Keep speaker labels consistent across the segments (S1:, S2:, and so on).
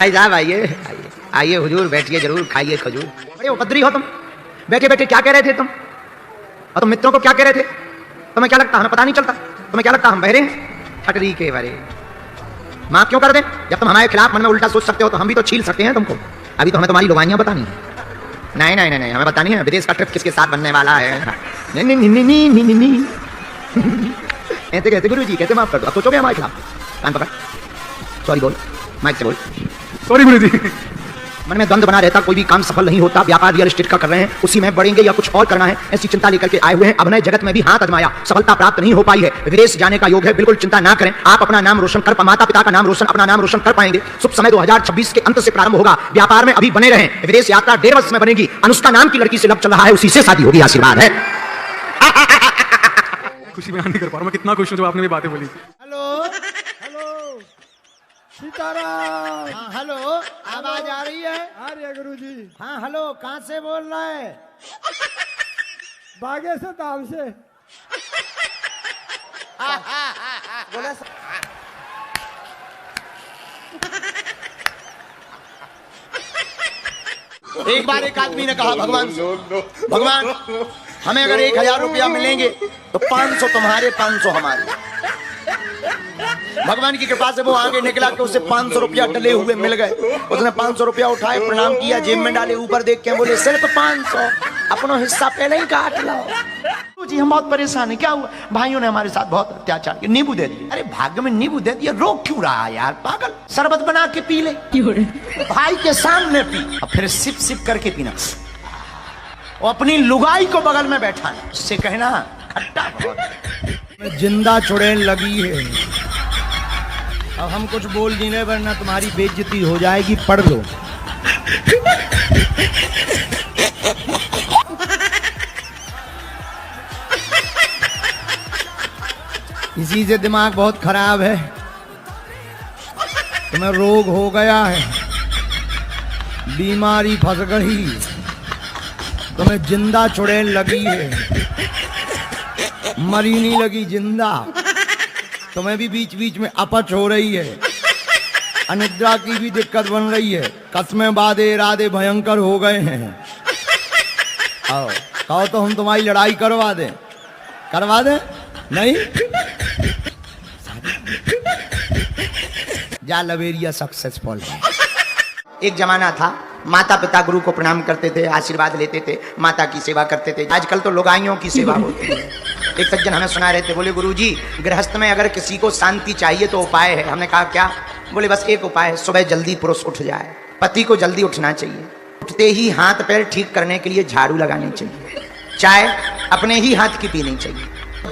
S1: भाई साहब आइए आइए आइए हुजूर, बैठिए जरूर, खाइए खजूर। बड़े उपद्रवी हो तुम, बैठे बैठे क्या कह रहे थे तुम? और तुम मित्रों को क्या कह रहे थे? तुम्हें क्या लगता हमें पता नहीं चलता? तुम्हें क्या लगता हम बहरे हैं? ठटरी के बरे। माफ क्यों कर दें? जब तुम हमारे खिलाफ मन में उल्टा सोच सकते हो तो हम भी तो छील सकते हैं तुमको। अभी तो हमें तुम्हारी लुगाइयां बतानी है। नहीं नहीं नहीं नहीं, हमें बतानी है विदेश का ट्रिप किसके साथ बनने वाला है। नहीं नहीं नहीं नहीं नहीं नहीं ऐसे कैसे गुरु जी, कैसे माफ कर दो? अब सोचोगे हमारे खिलाफ? कान पकड़, सॉरी बोल, माइक से बोल,
S2: सॉरी गुरु जी।
S1: मन में द्वंद बना रहता, कोई भी काम सफल नहीं होता। व्यापार रियल एस्टेट का कर रहे हैं, उसी में बढ़ेंगे या कुछ और करना है, ऐसी चिंता लेकर के आए हुए हैं। अभिनय जगत में भी हाथ आजमाया, सफलता प्राप्त नहीं हो पाई है। विदेश जाने का योग है, बिल्कुल चिंता ना करें। आप अपना नाम रोशन कर, माता पिता का नाम रोशन, अपना नाम रोशन कर पाएंगे। शुभ समय 2026 के अंत से प्रारंभ होगा। व्यापार में अभी बने रहें, विदेश यात्रा 1.5 वर्ष में बनेगी। अनुष्का नाम की लड़की से लब चल रहा है, उसी से शादी होगी। आशीर्वाद है।
S2: खुशी बयान नहीं कर पा रहा हूं, मैं कितना खुश हूं जब आपने ये बातें बोली।
S3: Hello hello Sitaram. हाँ हेलो, आवाज आ रही है? आ रही है गुरुजी। हाँ हेलो, कहाँ से बोल रहा है? बागे से, दाम से। बोला
S1: एक बार एक आदमी ने कहा भगवान से, भगवान हमें अगर 1000 रुपया मिलेंगे तो 500 तुम्हारे, 500 हमारे। भगवान की कृपा से वो आगे निकला कि उसे 500 रुपया डले हुए मिल गए। उसने 500 रुपया उठाए, प्रणाम किया, जेब में डाले, ऊपर देख के बोले सिर्फ 500, अपना हिस्सा पहले ही काट लो। जी हम बहुत परेशान है। क्या हुआ? भाइयों ने हमारे साथ बहुत अत्याचार किया, नींबू दे दिया। अरे भाग्य में नींबू दे दिया, रोक क्यों रहा है यार पागल? शरबत बना के पी ले, भाई के सामने पी, और फिर सिप सिप करके पीना। और अपनी लुगाई को बगल में बैठा है, उससे कहना खट्टा बहुत।
S3: जिंदा चुड़ैल लगी है। अब हम कुछ बोल नहीं रहे वरना तुम्हारी बेइज्जती हो जाएगी। पढ़ लो। इसी से दिमाग बहुत खराब है, तुम्हें रोग हो गया है, बीमारी फंस गई, तुम्हें जिंदा चुड़ैल लगी है, मरी नहीं लगी, जिंदा। तुम्हें भी बीच बीच में अपच हो रही है, अनिद्रा की भी दिक्कत बन रही है, कस्में वादे इरादे भयंकर हो गए हैं। आओ कहो तो हम तुम्हारी लड़ाई करवा दें, करवा दें? नहीं? जा लवेरिया सक्सेसफुल है।
S1: एक जमाना था, माता पिता गुरु को प्रणाम करते थे, आशीर्वाद लेते थे, माता की सेवा करते थे। आजकल तो लुगाइयों की सेवा होती है। एक सज्जन हमें सुना रहे थे, बोले गुरुजी गृहस्थ में अगर किसी को शांति चाहिए तो उपाय है। हमने कहा क्या? बोले बस एक उपाय है, सुबह जल्दी पुरुष उठ जाए। पति को जल्दी उठना चाहिए, उठते ही हाथ पैर ठीक करने के लिए झाड़ू लगानी चाहिए, चाय अपने ही हाथ की पीनी चाहिए।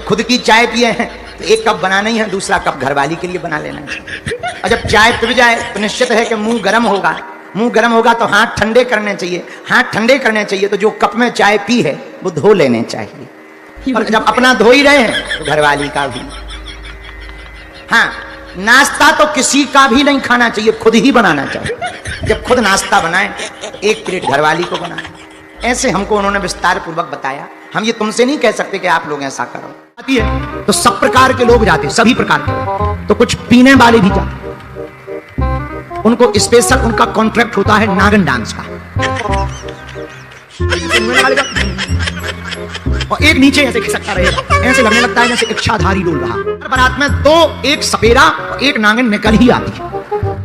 S1: खुद की चाय पिए हैं तो एक कप बनाना ही है, दूसरा कप घरवाली के लिए बना लेना चाहिए। और जब चाय पिल जाए तो निश्चित है कि मुंह गर्म होगा, मुंह गर्म होगा तो हाथ ठंडे करने चाहिए, हाथ ठंडे करने चाहिए तो जो कप में चाय पी है वो धो लेने चाहिए। और जब अपना धो ही रहे हैं तो घरवाली का भी। हाँ, नाश्ता तो किसी का भी नहीं खाना चाहिए, खुद ही बनाना चाहिए। जब खुद नाश्ता बनाए तो 1 प्लेट घरवाली को बनाए। ऐसे हमको उन्होंने विस्तार पूर्वक बताया। हम ये तुमसे नहीं कह सकते कि आप लोग ऐसा करो। आती है तो सब प्रकार के लोग जाते, सभी प्रकार के। तो कुछ पीने वाले भी जाते, उनको स्पेशल उनका कॉन्ट्रैक्ट होता है नागन डांस का। और एक नीचे ऐसे खिसकता रहेगा, ऐसे लगने लगता है जैसे इच्छाधारी डोल रहा। बारात में तो एक सपेरा और एक नागिन निकल ही आती है।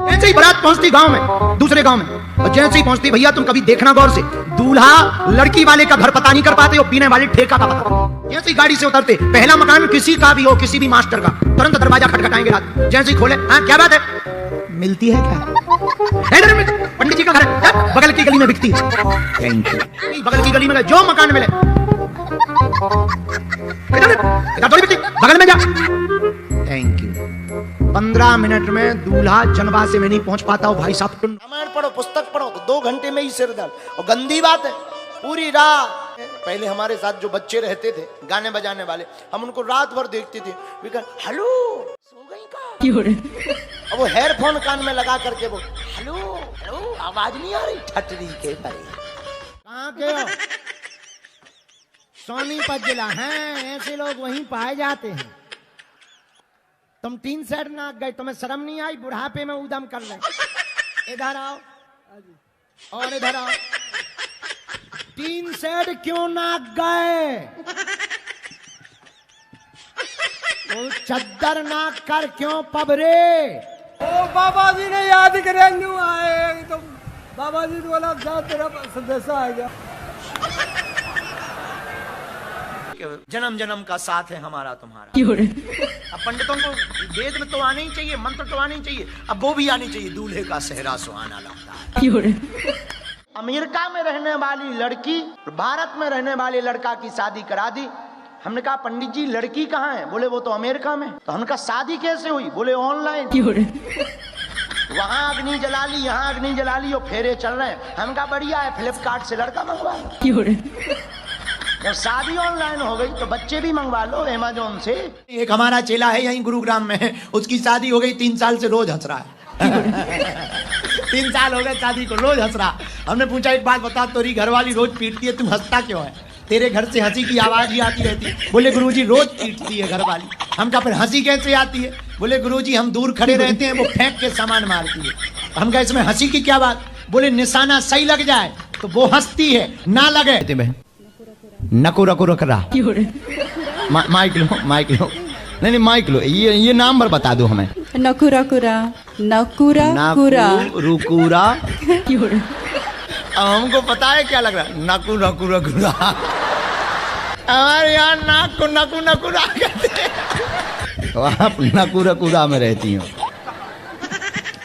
S1: ऐसे ही बारात पहुंचती गांव में, दूसरे गांव में, और जैसे ही पहुंचती, भैया तुम कभी देखना गौर से, दूल्हा लड़की वाले का घर पता नहीं कर पाते और पीने वाले ठेका का पता। जैसे ही गाड़ी से उतरते, पहला मकान किसी का भी हो, किसी भी मास्टर का, तुरंत दरवाजा खटखटाएंगे रात। जैसे ही खोले, हाँ क्या बात है, मिलती है क्या? पंडित जी का घर है, बगल की गली में बिकती है। Thank you. बगल की गली में जो मकान मिले, बगल में जा। Thank you. 15 मिनट में दूल्हा जनवा से में नहीं पहुंच पाता हो भाई साहब। रामायण पढ़ो, पुस्तक पढ़ो तो 2 घंटे में ही सिर दर्द। और गंदी बात है, पूरी रात पहले हमारे साथ जो बच्चे रहते थे गाने बजाने वाले, हम उनको रात भर देखते थे। हेलो सो गई का? और वो हेडफोन कान में लगा करके वो हेलो हेलो, आवाज नहीं आ रही, ठटरी के परे।
S3: कहाँ के हो? सोनीपत जिला है, ऐसे लोग वहीं पाए जाते हैं। तुम 3 सेट नाक गए, तुम्हें शर्म नहीं आई? बुढ़ापे में उदम कर रहे। इधर आओ और इधर आओ। 3 सेट क्यों नाक गए? वो चद्दर नाक कर क्यों पबरे?
S4: ओ बाबा जी ने याद करेंगे आए तो बाबा जी बोला जा तेरा संदेशा आएगा।
S1: जन्म जन्म का साथ है हमारा तुम्हारा। अब पंडितों को वेद में तो आने ही चाहिए, मंत्र तो आने ही चाहिए, अब वो भी आनी चाहिए। दूल्हे का सेहरा सुहाना लगता है। अमेरिका में रहने वाली लड़की भारत में रहने वाले लड़का की शादी करा दी। हमने कहा पंडित जी लड़की कहाँ है? बोले वो तो अमेरिका में। तो हमने कहा शादी कैसे हुई? बोले ऑनलाइन। वहां अग्नि जला ली, यहाँ अग्नि जला ली और फेरे चल रहे हैं। हम कहा बढ़िया है, फ्लिपकार्ट से लड़का मंगवा लो। जब शादी ऑनलाइन हो गई तो बच्चे भी मंगवा लो अमेज़न से। एक हमारा चेला है यहीं गुरुग्राम में है, उसकी शादी हो गई 3 साल से रोज हंस रहा है। 3 साल हो गए शादी को, रोज हंस रहा। हमने पूछा एक बात बता, तेरी घरवाली रोज पीटती है, तू हंसता क्यों है? तेरे घर से हंसी की आवाज ही आती रहती है। बोले गुरुजी रोज पीटती है घरवाली। हम कहा फिर हंसी कैसे आती है? बोले गुरुजी हम दूर खड़े रहते हैं, वो फेंक के सामान मारती है। हम कहा इसमें हंसी की क्या बात? बोले निशाना सही लग जाए तो वो हंसती है, ना लगे नकु रकु रख रहा। माइक लो, माइक लो। नहीं माइक लो। ये नाम पर बता दो हमें।
S5: नकुरा कुरा, नकुरा कुरा,
S3: रुकुरा। अब हमको पता है क्या लग रहा है? नकु रकु रकुरा। हमारे यहाँ नाक को नकु नकुरा कहते हैं। आप नकु रकुरा में रहती हो।